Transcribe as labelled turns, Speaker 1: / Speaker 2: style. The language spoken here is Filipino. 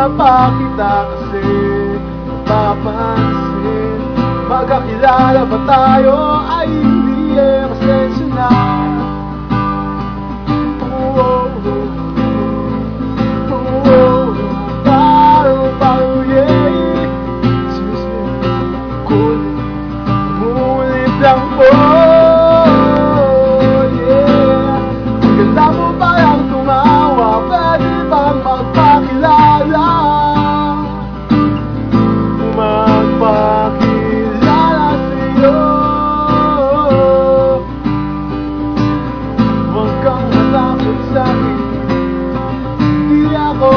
Speaker 1: na pa kita kasi napapansin. Magkakilala ba tayo ay hindi pasensya na. Lang po, yeah. Maganda mo parang tumawa, pwede bang magpakilala? Magpakilala sa'yo. Huwag kang matakot sa'kin, di ako